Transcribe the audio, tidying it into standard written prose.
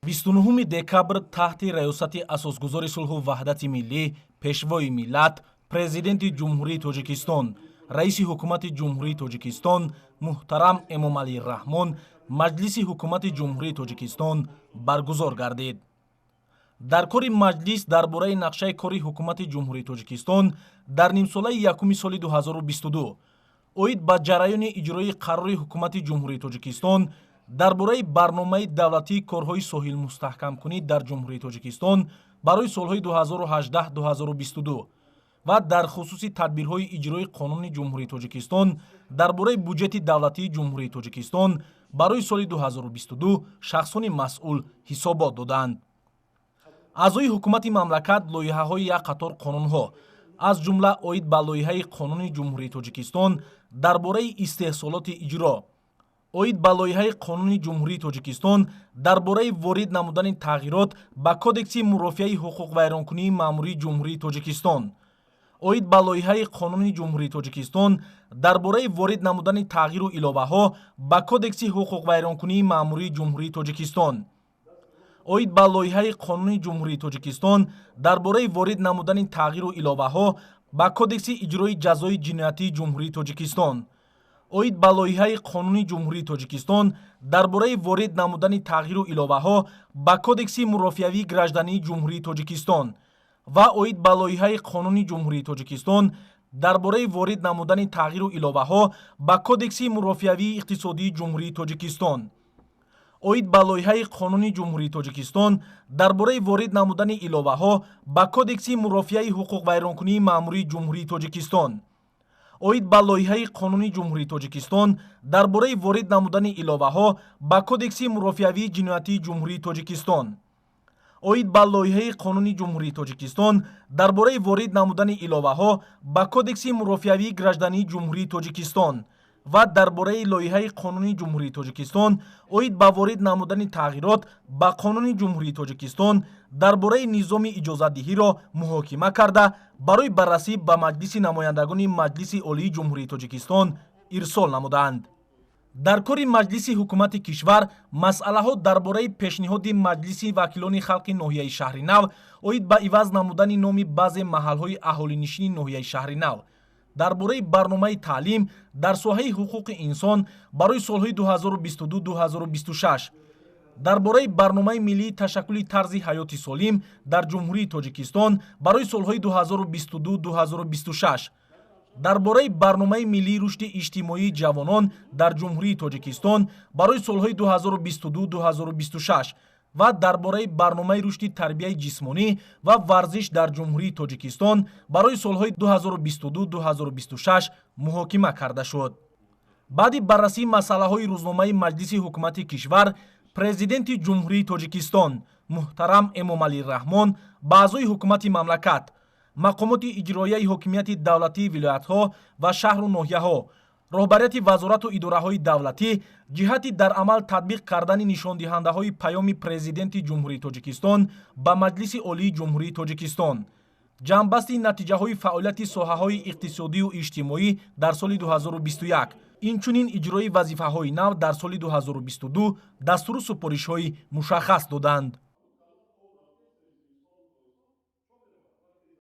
29 декабр таҳти раёсати асосгузори сулҳу ваҳдати миллӣ, пешвои миллат, президенти ҷумҳурии Тоҷикистон, раиси ҳукумати ҷумҳурии Тоҷикистон муҳтарам Эмомалӣ Раҳмон маҷлиси ҳукумати ҷумҳурии Тоҷикистон баргузор гардид. дар кори маҷлис дар бораи нақшаи кори ҳукумати ҷумҳурии Тоҷикистон дар нимсолаи якуми соли 2022 оид ба ҷараёни иҷрои қарори ҳукумати ҷумҳурии Тоҷикистон дар бораи барномаи давлатии корҳои соҳилмустаҳкамкунӣ дар ҷумҳурии Тоҷикистон барои солҳои 2018-2022 ва дар хусуси тадбирҳои иҷрои қонуни ҷумҳурии Тоҷикистон дар бораи буҷети давлатии ҷумҳурии Тоҷикистон барои соли 2022 шахсони масъул ҳисобот доданд. аъзои ҳукумати мамлакат лоиҳаҳои як қатор қонунҳо аз ҷумла оид ба лоиҳаи қонуни ҷумҳурии Тоҷикистон дар бораи истеҳсолоти иҷро, оид ба лоиҳаи қонуни ҷумҳурии Тоҷикистон дар бораи ворид намудани тағйирот ба кодекси мурофиаи ҳуқуқвайронкунии маъмурии ҷумҳурии Тоҷикистон, оид ба лоиҳаи қонуни ҷумҳурии Тоҷикистон дар бораи ворид намудани тағйиру иловаҳо ба кодекси ҳуқуқвайронкунии маъмурии ҷумҳурии Тоҷикистон, оид ба лоиҳаи қонуни ҷумҳурии Тоҷикистон дар бораи ворид намудани тағйиру иловаҳо ба кодекси иҷрои ҷазои ҷиноятии ҷумҳурии Тоҷикистон, оид ба лоиҳаи қонуни ҷумҳурии Тоҷикистон дар бораи ворид намудани тағйиру иловаҳо ба кодекси мурофиавии граждании ҷумҳурии Тоҷикистон ва оид ба лоиҳаи қонуни ҷумҳурии Тоҷикистон дар бораи ворид намудани тағйиру иловаҳо ба кодекси мурофиавии иқтисодии ҷумҳурии Тоҷикистон, оид ба лоиҳаи қонуни ҷумҳурии Тоҷикистон дар бораи ворид намудани иловаҳо ба кодекси мурофиаи ҳуқуқвайронкунии маъмурии ҷумҳурии Тоҷикистон, оид ба лоиҳаи қонуни ҷумҳурии Тоҷикистон дар бораи ворид намудани иловаҳо ба кодекси мурофиавии ҷиноятии ҷумҳурии Тоҷикистон, оид ба лоиҳаи қонуни ҷумҳурии Тоҷикистон дар бораи ворид намудани иловаҳо ба кодекси мурофиавии граждании ҷумҳурии Тоҷикистон ва дар бораи лоиҳаи қонуни ҷумҳурии Тоҷикистон оид ба ворид намудани тағйирот ба қонуни ҷумҳурии Тоҷикистон дар бораи низоми иҷозатдиҳиро муҳокима карда барои баррасӣ ба маҷлиси намояндагони Маҷлиси Олии ҷумҳурии Тоҷикистон ирсол намуданд. дар кори маҷлиси ҳукумати кишвар масъалаҳо дар бораи пешниҳоди маҷлиси вакилони халқи ноҳияи Шаҳринав оид ба иваз намудани номи баъзе маҳалҳои аҳолинишини ноҳияи Шаҳринав, дар бораи барномаи таълим дар соҳаи ҳуқуқи инсон барои солҳои 2022-2026, дар бораи барномаи миллии ташаккули тарзи ҳаёти солим дар ҷумҳурии Тоҷикистон барои солҳои 2022-2026, дар бораи барномаи миллии рушди иҷтимоии ҷавонон дар ҷумҳурии Тоҷикистон барои солҳои 2022-2026 ва дар бораи барномаи рушди тарбияи ҷисмонӣ ва варзиш дар ҷумҳурии Тоҷикистон барои солҳои 2022-2026 муҳокима карда шуд. баъди баррасии масъалаҳои рӯзномаи маҷлиси ҳукумати кишвар, президенти ҷумҳурии Тоҷикистон муҳтарам Эмомалӣ Раҳмон ба аъзои ҳукумати мамлакат, мақомоти иҷроияи ҳокимияти давлатии вилоятҳо ва шаҳру ноҳияҳо, роҳбарияти вазорату идораҳои давлатӣ ҷиҳати дар амал татбиқ кардани нишондиҳандаҳои паёми президенти ҷумҳурии Тоҷикистон ба Маҷлиси Олии ҷумҳурии Тоҷикистон, ҷамъбасти натиҷаҳои фаъолияти соҳаҳои иқтисодию иҷтимоӣ дар соли 2021, инчунин иҷрои вазифаҳои нав дар соли 2022 дастуру супоришҳои мушаххас доданд.